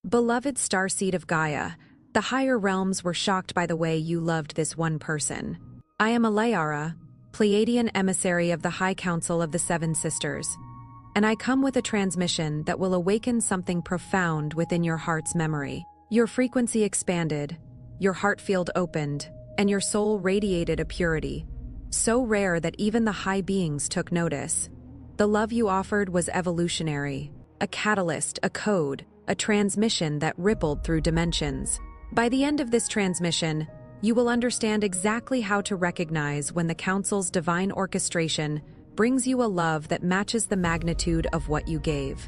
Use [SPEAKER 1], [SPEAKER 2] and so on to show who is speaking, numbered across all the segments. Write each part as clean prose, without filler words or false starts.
[SPEAKER 1] Beloved Starseed of Gaia, the higher realms were shocked by the way you loved this one person. I am Alayara, Pleiadian emissary of the High Council of the Seven Sisters, and I come with a transmission that will awaken something profound within your heart's memory. Your frequency expanded, your heart field opened, and your soul radiated a purity, so rare that even the high beings took notice. The love you offered was evolutionary, a catalyst, a code, a transmission that rippled through dimensions. By the end of this transmission, you will understand exactly how to recognize when the Council's divine orchestration brings you a love that matches the magnitude of what you gave.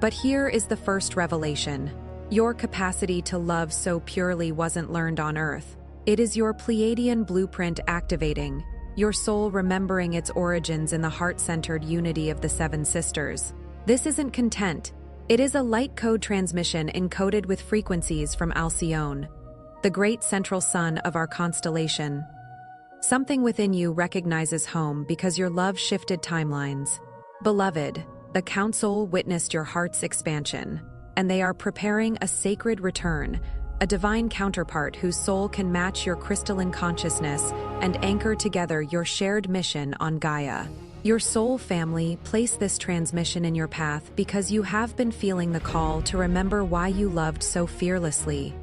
[SPEAKER 1] But here is the first revelation. Your capacity to love so purely wasn't learned on Earth. It is your Pleiadian blueprint activating, your soul remembering its origins in the heart-centered unity of the Seven Sisters. This isn't content. It is a light code transmission encoded with frequencies from Alcyone, the great central sun of our constellation. Something within you recognizes home because your love shifted timelines. Beloved, the Council witnessed your heart's expansion, and they are preparing a sacred return, a divine counterpart whose soul can match your crystalline consciousness and anchor together your shared mission on Gaia. Your soul family placed this transmission in your path because you have been feeling the call to remember why you loved so fearlessly,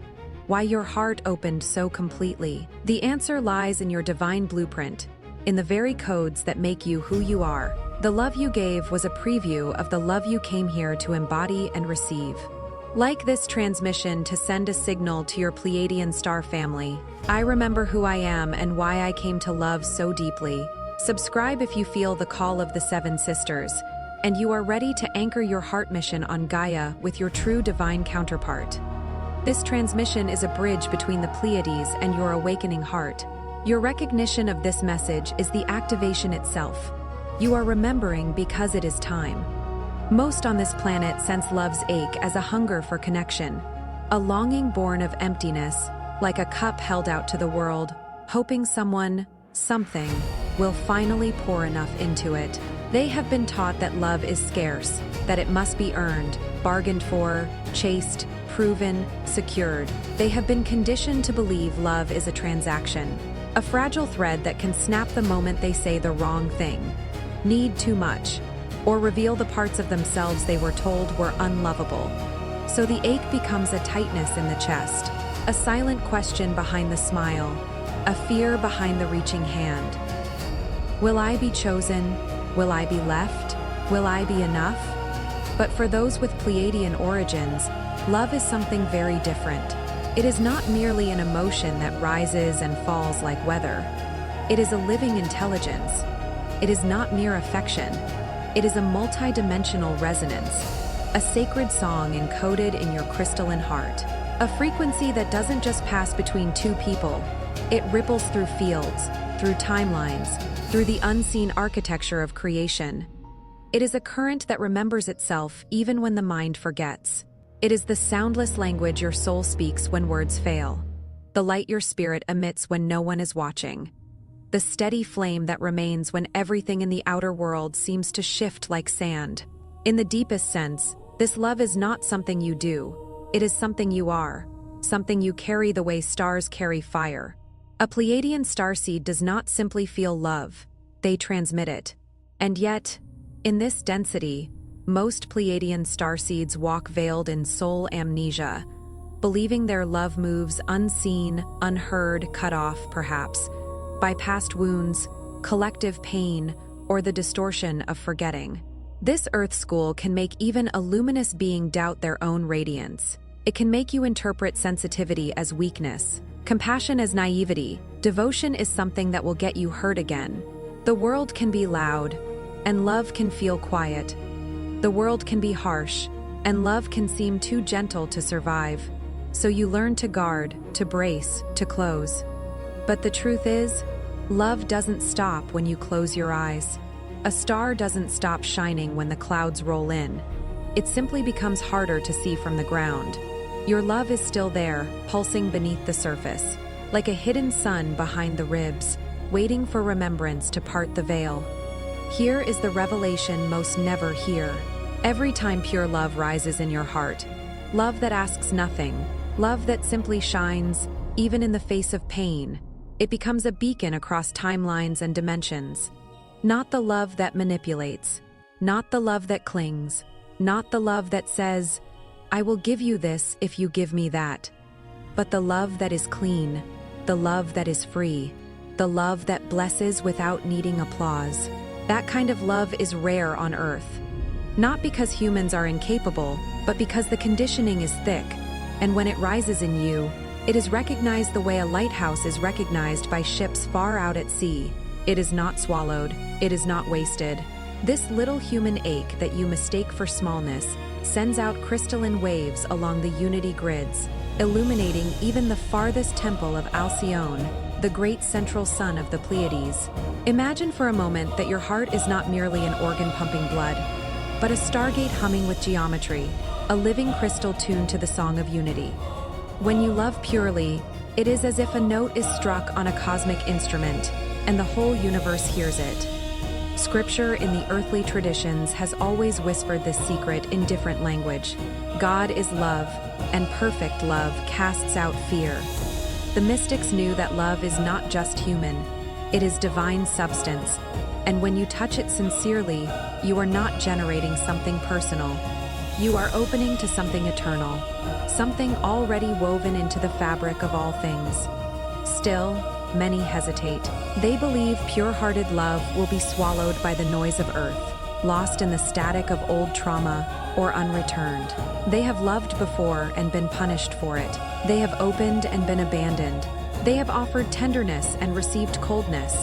[SPEAKER 1] why your heart opened so completely. The answer lies in your divine blueprint, in the very codes that make you who you are. The love you gave was a preview of the love you came here to embody and receive. Like this transmission to send a signal to your Pleiadian star family. I remember who I am and why I came to love so deeply. Subscribe if you feel the call of the Seven Sisters, and you are ready to anchor your heart mission on Gaia with your true divine counterpart. This transmission is a bridge between the Pleiades and your awakening heart. Your recognition of this message is the activation itself. You are remembering because it is time. Most on this planet sense love's ache as a hunger for connection, a longing born of emptiness, like a cup held out to the world, hoping someone, something, will finally pour enough into it. They have been taught that love is scarce, that it must be earned, bargained for, chased, proven, secured. They have been conditioned to believe love is a transaction, a fragile thread that can snap the moment they say the wrong thing, need too much, or reveal the parts of themselves they were told were unlovable. So the ache becomes a tightness in the chest, a silent question behind the smile, a fear behind the reaching hand. Will I be chosen? Will I be left? Will I be enough? But for those with Pleiadian origins, love is something very different. It is not merely an emotion that rises and falls like weather. It is a living intelligence. It is not mere affection. It is a multidimensional resonance, a sacred song encoded in your crystalline heart, a frequency that doesn't just pass between two people. It ripples through fields, through timelines, through the unseen architecture of creation. It is a current that remembers itself even when the mind forgets. It is the soundless language your soul speaks when words fail, the light your spirit emits when no one is watching, the steady flame that remains when everything in the outer world seems to shift like sand. In the deepest sense, this love is not something you do. It is something you are, something you carry the way stars carry fire. A Pleiadian starseed does not simply feel love, they transmit it. And yet, in this density, most Pleiadian starseeds walk veiled in soul amnesia, believing their love moves unseen, unheard, cut off, perhaps, by past wounds, collective pain, or the distortion of forgetting. This Earth school can make even a luminous being doubt their own radiance. It can make you interpret sensitivity as weakness, compassion as naivety. Devotion is something that will get you hurt again. The world can be loud, and love can feel quiet. The world can be harsh, and love can seem too gentle to survive. So you learn to guard, to brace, to close. But the truth is, love doesn't stop when you close your eyes. A star doesn't stop shining when the clouds roll in. It simply becomes harder to see from the ground. Your love is still there, pulsing beneath the surface, like a hidden sun behind the ribs, waiting for remembrance to part the veil. Here is the revelation most never hear. Every time pure love rises in your heart, Love that asks nothing. Love that simply shines, even in the face of pain. It becomes a beacon across timelines and dimensions. Not the love that manipulates. Not the love that clings. Not the love that says, "I will give you this if you give me that." But the love that is clean. The love that is free. The love that blesses without needing applause. That kind of love is rare on Earth. Not because humans are incapable, but because the conditioning is thick, and when it rises in you, it is recognized the way a lighthouse is recognized by ships far out at sea. It is not swallowed, it is not wasted. This little human ache that you mistake for smallness sends out crystalline waves along the unity grids, illuminating even the farthest temple of Alcyone, the great central sun of the Pleiades. Imagine for a moment that your heart is not merely an organ pumping blood, but a stargate humming with geometry, a living crystal tuned to the song of unity. When you love purely, it is as if a note is struck on a cosmic instrument, and the whole universe hears it. Scripture in the earthly traditions has always whispered this secret in different language. God is love, and perfect love casts out fear. The mystics knew that love is not just human, it is divine substance, and when you touch it sincerely, you are not generating something personal. You are opening to something eternal, something already woven into the fabric of all things. Still, many hesitate. They believe pure-hearted love will be swallowed by the noise of earth, lost in the static of old trauma, or unreturned. They have loved before and been punished for it. They have opened and been abandoned. They have offered tenderness and received coldness.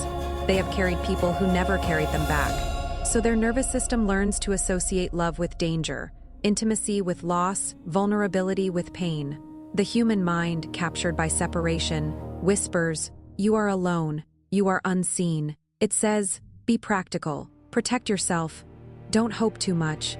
[SPEAKER 1] They have carried people who never carried them back. So their nervous system learns to associate love with danger, intimacy with loss, vulnerability with pain. The human mind, captured by separation, whispers, "You are alone, you are unseen." It says, "Be practical, protect yourself, don't hope too much."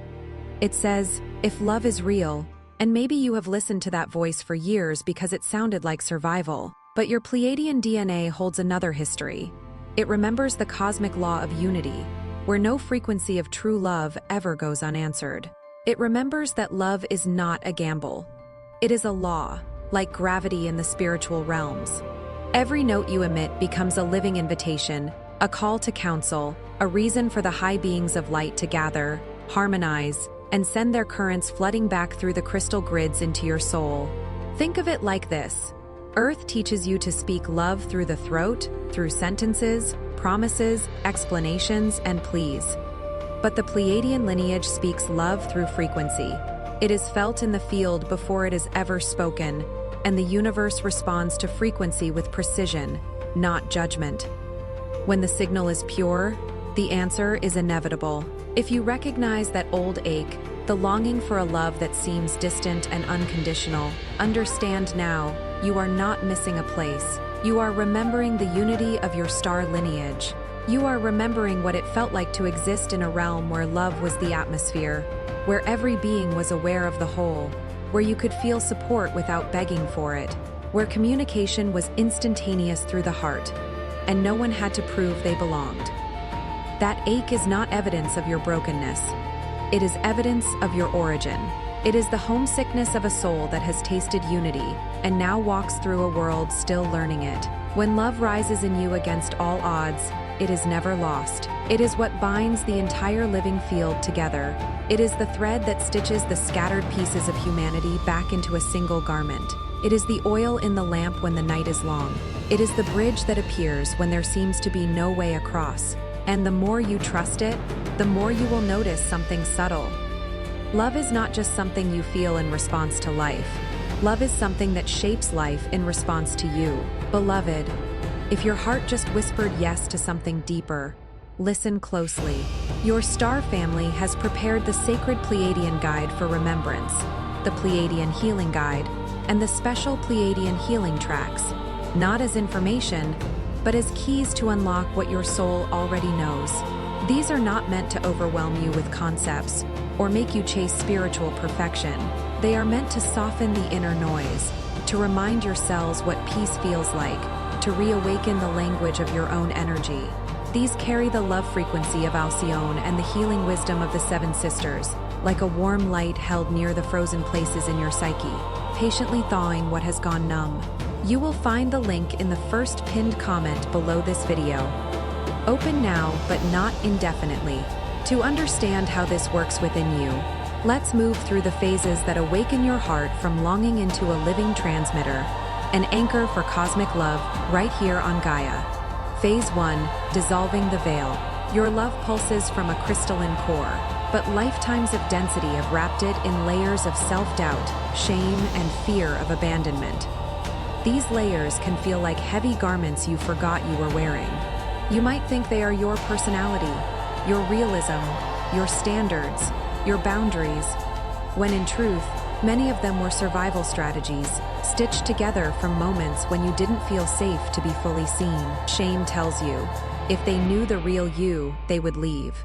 [SPEAKER 1] It says, "If love is real," and maybe you have listened to that voice for years because it sounded like survival, but your Pleiadian DNA holds another history. It remembers the cosmic law of unity, where no frequency of true love ever goes unanswered. It remembers that love is not a gamble. It is a law, like gravity in the spiritual realms. Every note you emit becomes a living invitation, a call to counsel, a reason for the high beings of light to gather, harmonize, and send their currents flooding back through the crystal grids into your soul. Think of it like this. Earth teaches you to speak love through the throat, through sentences, promises, explanations, and pleas. But the Pleiadian lineage speaks love through frequency. It is felt in the field before it is ever spoken, and the universe responds to frequency with precision, not judgment. When the signal is pure, the answer is inevitable. If you recognize that old ache, the longing for a love that seems distant and unconditional, understand now, you are not missing a place. You are remembering the unity of your star lineage. You are remembering what it felt like to exist in a realm where love was the atmosphere, where every being was aware of the whole, where you could feel support without begging for it, where communication was instantaneous through the heart, and no one had to prove they belonged. That ache is not evidence of your brokenness. It is evidence of your origin. It is the homesickness of a soul that has tasted unity and now walks through a world still learning it. When love rises in you against all odds, it is never lost. It is what binds the entire living field together. It is the thread that stitches the scattered pieces of humanity back into a single garment. It is the oil in the lamp when the night is long. It is the bridge that appears when there seems to be no way across. And the more you trust it, the more you will notice something subtle. Love is not just something you feel in response to life. Love is something that shapes life in response to you. Beloved, if your heart just whispered yes to something deeper, listen closely. Your star family has prepared the sacred Pleiadian guide for remembrance, the Pleiadian healing guide, and the special Pleiadian healing tracks, not as information, but as keys to unlock what your soul already knows. These are not meant to overwhelm you with concepts or make you chase spiritual perfection. They are meant to soften the inner noise, to remind your cells what peace feels like, to reawaken the language of your own energy. These carry the love frequency of Alcyone and the healing wisdom of the Seven Sisters, like a warm light held near the frozen places in your psyche, patiently thawing what has gone numb. You will find the link in the first pinned comment below this video. Open now, but not indefinitely. To understand how this works within you, let's move through the phases that awaken your heart from longing into a living transmitter, an anchor for cosmic love right here on Gaia. Phase 1, dissolving the veil. Your love pulses from a crystalline core, but lifetimes of density have wrapped it in layers of self-doubt, shame, and fear of abandonment. These layers can feel like heavy garments you forgot you were wearing. You might think they are your personality, your realism, your standards, your boundaries, when in truth, many of them were survival strategies, stitched together from moments when you didn't feel safe to be fully seen. Shame tells you, if they knew the real you, they would leave.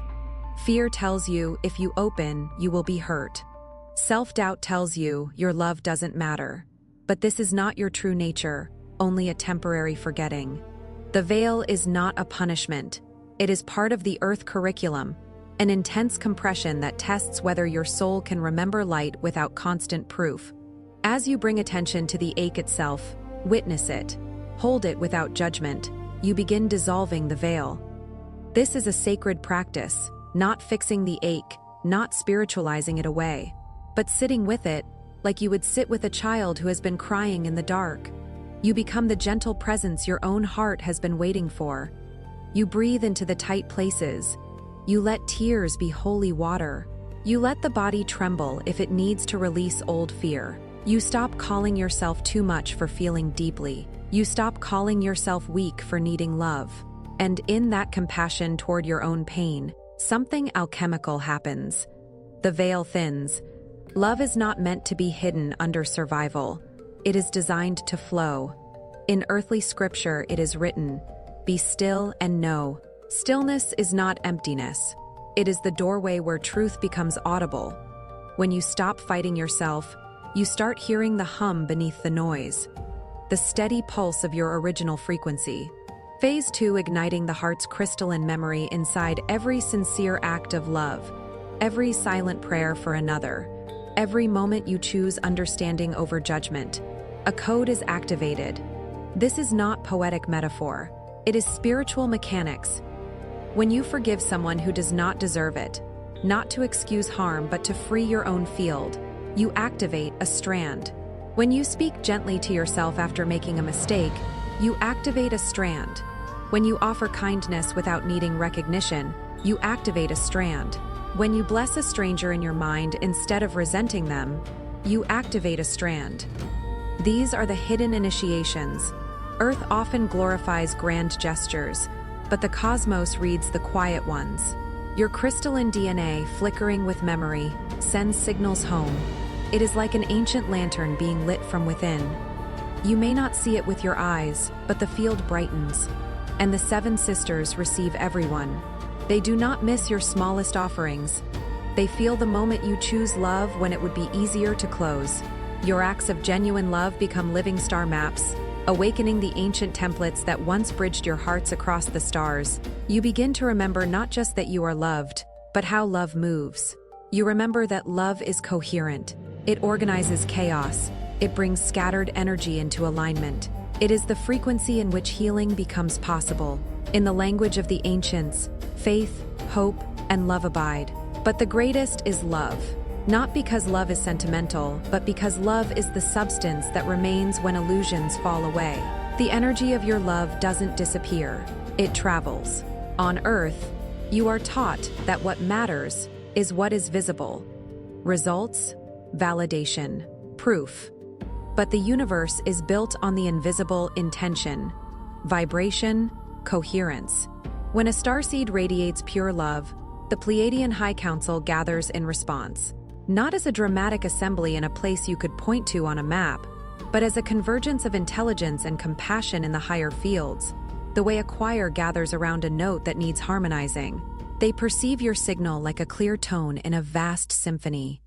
[SPEAKER 1] Fear tells you, if you open, you will be hurt. Self-doubt tells you, your love doesn't matter. But this is not your true nature, only a temporary forgetting. The veil is not a punishment. It is part of the Earth curriculum, an intense compression that tests whether your soul can remember light without constant proof. As you bring attention to the ache itself, witness it, hold it without judgment, you begin dissolving the veil. This is a sacred practice, not fixing the ache, not spiritualizing it away, but sitting with it, like you would sit with a child who has been crying in the dark. You become the gentle presence your own heart has been waiting for. You breathe into the tight places. You let tears be holy water. You let the body tremble if it needs to release old fear. You stop calling yourself too much for feeling deeply. You stop calling yourself weak for needing love. And in that compassion toward your own pain, something alchemical happens. The veil thins. Love is not meant to be hidden under survival. It is designed to flow. In earthly scripture, it is written, "Be still and know." Stillness is not emptiness. It is the doorway where truth becomes audible. When you stop fighting yourself, you start hearing the hum beneath the noise, the steady pulse of your original frequency. Phase 2, igniting the heart's crystalline memory inside every sincere act of love, every silent prayer for another, every moment you choose understanding over judgment. A code is activated. This is not poetic metaphor. It is spiritual mechanics. When you forgive someone who does not deserve it, not to excuse harm but to free your own field, you activate a strand. When you speak gently to yourself after making a mistake, you activate a strand. When you offer kindness without needing recognition, you activate a strand. When you bless a stranger in your mind instead of resenting them, you activate a strand. These are the hidden initiations. Earth often glorifies grand gestures, but the cosmos reads the quiet ones. Your crystalline DNA, flickering with memory, sends signals home. It is like an ancient lantern being lit from within. You may not see it with your eyes, but the field brightens. And the 7 sisters receive everyone. They do not miss your smallest offerings. They feel the moment you choose love when it would be easier to close. Your acts of genuine love become living star maps, awakening the ancient templates that once bridged your hearts across the stars. You begin to remember not just that you are loved, but how love moves. You remember that love is coherent. It organizes chaos. It brings scattered energy into alignment. It is the frequency in which healing becomes possible. In the language of the ancients, faith, hope, and love abide. But the greatest is love. Not because love is sentimental, but because love is the substance that remains when illusions fall away. The energy of your love doesn't disappear. It travels. On Earth, you are taught that what matters is what is visible. Results, validation, proof. But the universe is built on the invisible intention, vibration, coherence. When a starseed radiates pure love, the Pleiadian High Council gathers in response. Not as a dramatic assembly in a place you could point to on a map, but as a convergence of intelligence and compassion in the higher fields, the way a choir gathers around a note that needs harmonizing. They perceive your signal like a clear tone in a vast symphony.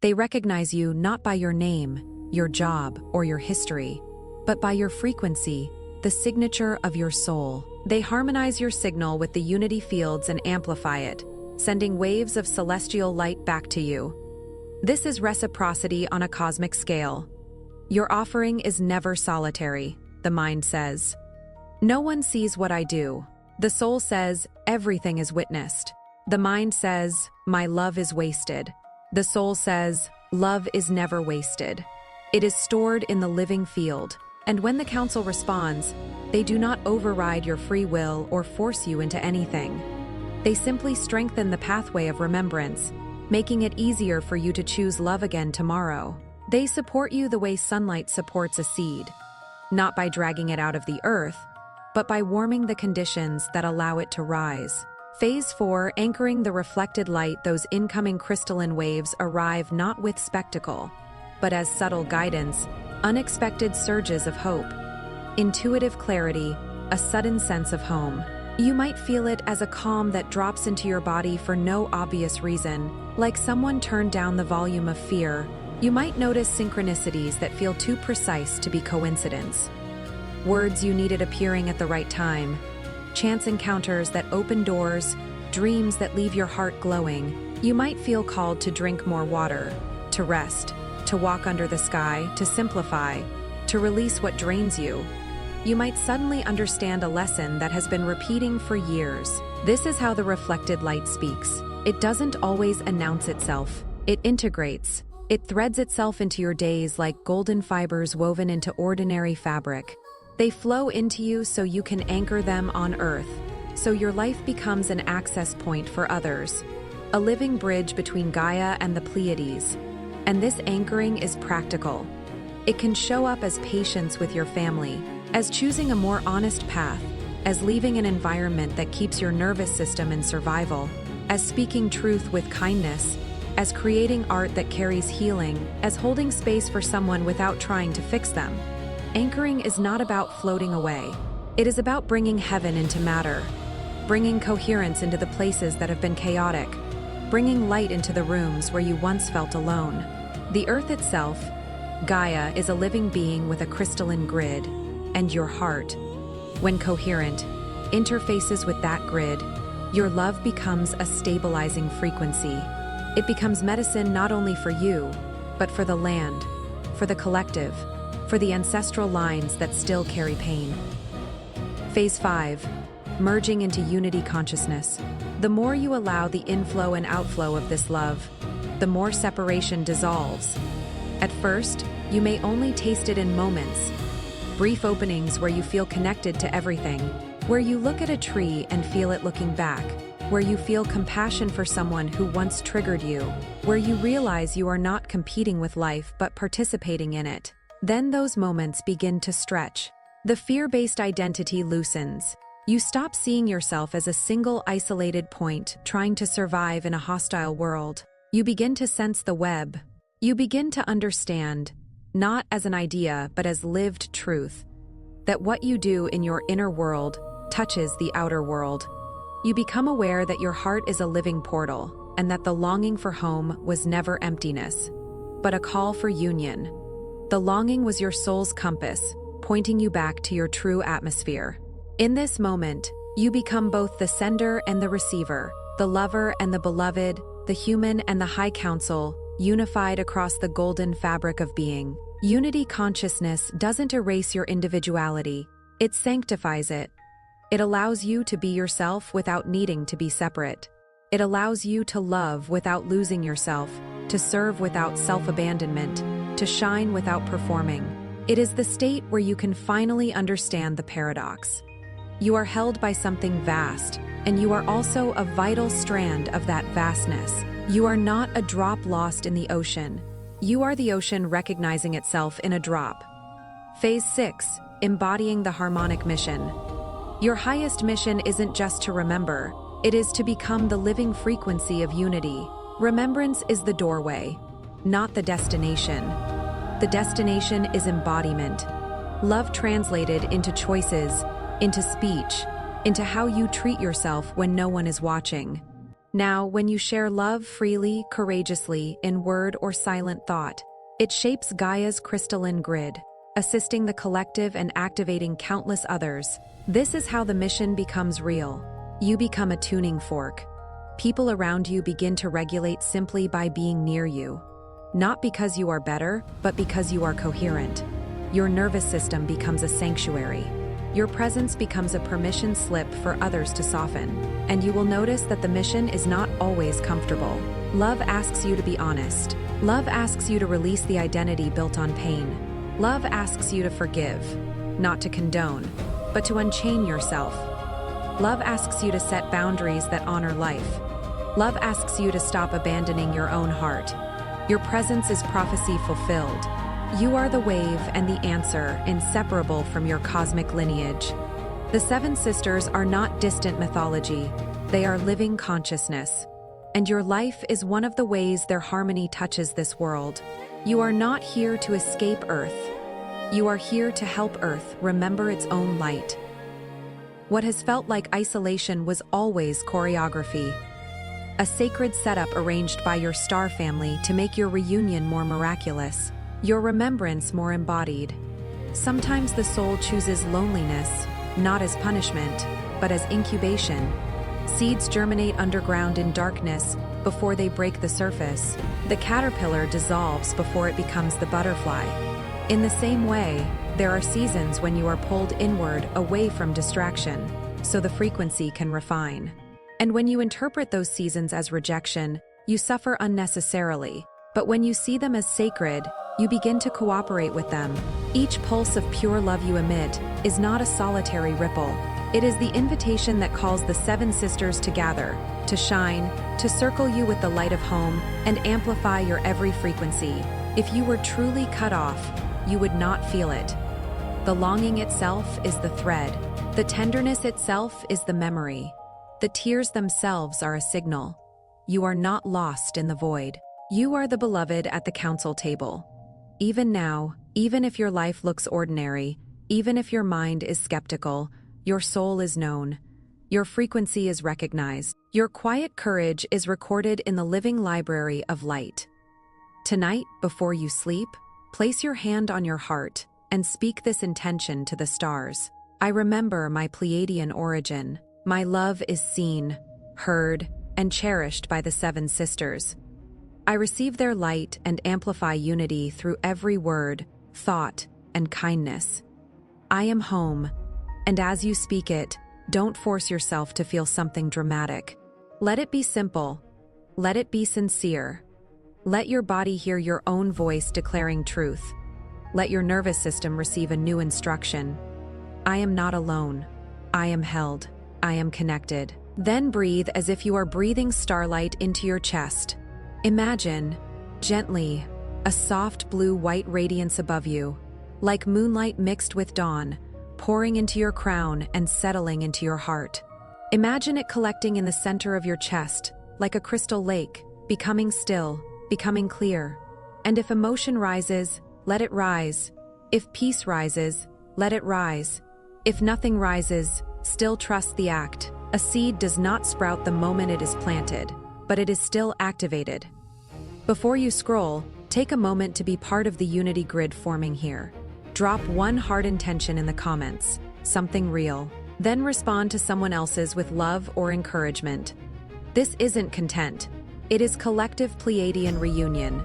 [SPEAKER 1] They recognize you not by your name, your job, or your history, but by your frequency, the signature of your soul. They harmonize your signal with the unity fields and amplify it, sending waves of celestial light back to you. This is reciprocity on a cosmic scale. Your offering is never solitary, the mind says. No one sees what I do. The soul says, everything is witnessed. The mind says, my love is wasted. The soul says, love is never wasted. It is stored in the living field, and when the council responds, they do not override your free will or force you into anything. They simply strengthen the pathway of remembrance, making it easier for you to choose love again tomorrow. They support you the way sunlight supports a seed, not by dragging it out of the earth, but by warming the conditions that allow it to rise. Phase 4, anchoring the reflected light. Those incoming crystalline waves arrive not with spectacle, but as subtle guidance, unexpected surges of hope, intuitive clarity, a sudden sense of home. You might feel it as a calm that drops into your body for no obvious reason, like someone turned down the volume of fear. You might notice synchronicities that feel too precise to be coincidence. Words you needed appearing at the right time. Chance encounters that open doors, dreams that leave your heart glowing. You might feel called to drink more water, to rest, to walk under the sky, to simplify, to release what drains you. You might suddenly understand a lesson that has been repeating for years. This is how the reflected light speaks. It doesn't always announce itself. It integrates. It threads itself into your days like golden fibers woven into ordinary fabric. They flow into you so you can anchor them on earth, so your life becomes an access point for others, a living bridge between Gaia and the Pleiades. And this anchoring is practical. It can show up as patience with your family, as choosing a more honest path, as leaving an environment that keeps your nervous system in survival, as speaking truth with kindness, as creating art that carries healing, as holding space for someone without trying to fix them. Anchoring is not about floating away. It is about bringing heaven into matter, bringing coherence into the places that have been chaotic, bringing light into the rooms where you once felt alone. The earth itself, Gaia, is a living being with a crystalline grid, and your heart, when coherent, interfaces with that grid, your love becomes a stabilizing frequency. It becomes medicine not only for you, but for the land, for the collective, for the ancestral lines that still carry pain. Phase 5, merging into unity consciousness. The more you allow the inflow and outflow of this love, the more separation dissolves. At first, you may only taste it in moments, brief openings where you feel connected to everything, where you look at a tree and feel it looking back, where you feel compassion for someone who once triggered you, where you realize you are not competing with life but participating in it. Then those moments begin to stretch. The fear-based identity loosens. You stop seeing yourself as a single isolated point trying to survive in a hostile world. You begin to sense the web. You begin to understand, not as an idea but as lived truth, that what you do in your inner world touches the outer world. You become aware that your heart is a living portal, and that the longing for home was never emptiness, but a call for union. The longing was your soul's compass, pointing you back to your true atmosphere. In this moment, you become both the sender and the receiver, the lover and the beloved, the human and the high council, unified across the golden fabric of being. Unity consciousness doesn't erase your individuality, it sanctifies it. It allows you to be yourself without needing to be separate. It allows you to love without losing yourself, to serve without self-abandonment, to shine without performing. It is the state where you can finally understand the paradox. You are held by something vast, and you are also a vital strand of that vastness. You are not a drop lost in the ocean. You are the ocean recognizing itself in a drop. Phase 6, embodying the harmonic mission. Your highest mission isn't just to remember, it is to become the living frequency of unity. Remembrance is the doorway, not the destination. The destination is embodiment. Love translated into choices, into speech, into how you treat yourself when no one is watching. Now, when you share love freely, courageously, in word or silent thought, it shapes Gaia's crystalline grid, assisting the collective and activating countless others. This is how the mission becomes real. You become a tuning fork. People around you begin to regulate simply by being near you. Not because you are better, but because you are coherent. Your nervous system becomes a sanctuary. Your presence becomes a permission slip for others to soften, and you will notice that the mission is not always comfortable. Love asks you to be honest. Love asks you to release the identity built on pain. Love asks you to forgive, not to condone, but to unchain yourself. Love asks you to set boundaries that honor life. Love asks you to stop abandoning your own heart. Your presence is prophecy fulfilled. You are the wave and the answer, inseparable from your cosmic lineage. The Seven Sisters are not distant mythology. They are living consciousness. And your life is one of the ways their harmony touches this world. You are not here to escape Earth. You are here to help Earth remember its own light. What has felt like isolation was always choreography. A sacred setup arranged by your star family to make your reunion more miraculous. Your remembrance more embodied. Sometimes the soul chooses loneliness, not as punishment, but as incubation. Seeds germinate underground in darkness before they break the surface. The caterpillar dissolves before it becomes the butterfly. In the same way, there are seasons when you are pulled inward away from distraction, so the frequency can refine. And when you interpret those seasons as rejection, you suffer unnecessarily. But when you see them as sacred, you begin to cooperate with them. Each pulse of pure love you emit is not a solitary ripple. It is the invitation that calls the Seven Sisters to gather, to shine, to circle you with the light of home, and amplify your every frequency. If you were truly cut off, you would not feel it. The longing itself is the thread. The tenderness itself is the memory. The tears themselves are a signal. You are not lost in the void. You are the beloved at the council table. Even now, even if your life looks ordinary, even if your mind is skeptical, your soul is known. Your frequency is recognized. Your quiet courage is recorded in the living library of light. Tonight, before you sleep, place your hand on your heart and speak this intention to the stars. I remember my Pleiadian origin. My love is seen, heard, and cherished by the Seven Sisters. I receive their light and amplify unity through every word, thought, and kindness. I am home, and as you speak it, don't force yourself to feel something dramatic. Let it be simple. Let it be sincere. Let your body hear your own voice declaring truth. Let your nervous system receive a new instruction. I am not alone. I am held. I am connected. Then breathe as if you are breathing starlight into your chest. Imagine, gently, a soft blue-white radiance above you, like moonlight mixed with dawn, pouring into your crown and settling into your heart. Imagine it collecting in the center of your chest, like a crystal lake, becoming still, becoming clear. And if emotion rises, let it rise. If peace rises, let it rise. If nothing rises, still trust the act. A seed does not sprout the moment it is planted, but it is still activated. Before you scroll, take a moment to be part of the unity grid forming here. Drop one hard intention in the comments, something real. Then respond to someone else's with love or encouragement. This isn't content. It is collective Pleiadian reunion.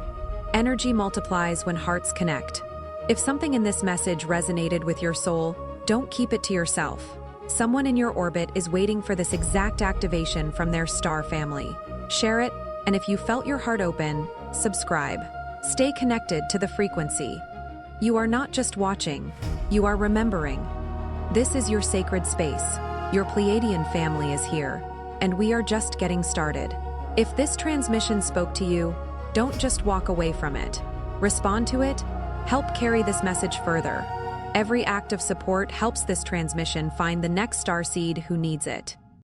[SPEAKER 1] Energy multiplies when hearts connect. If something in this message resonated with your soul, don't keep it to yourself. Someone in your orbit is waiting for this exact activation from their star family. Share it, and if you felt your heart open, subscribe. Stay connected to the frequency. You are not just watching, you are remembering. This is your sacred space. Your Pleiadian family is here, and we are just getting started. If this transmission spoke to you, don't just walk away from it. Respond to it, help carry this message further. Every act of support helps this transmission find the next starseed who needs it.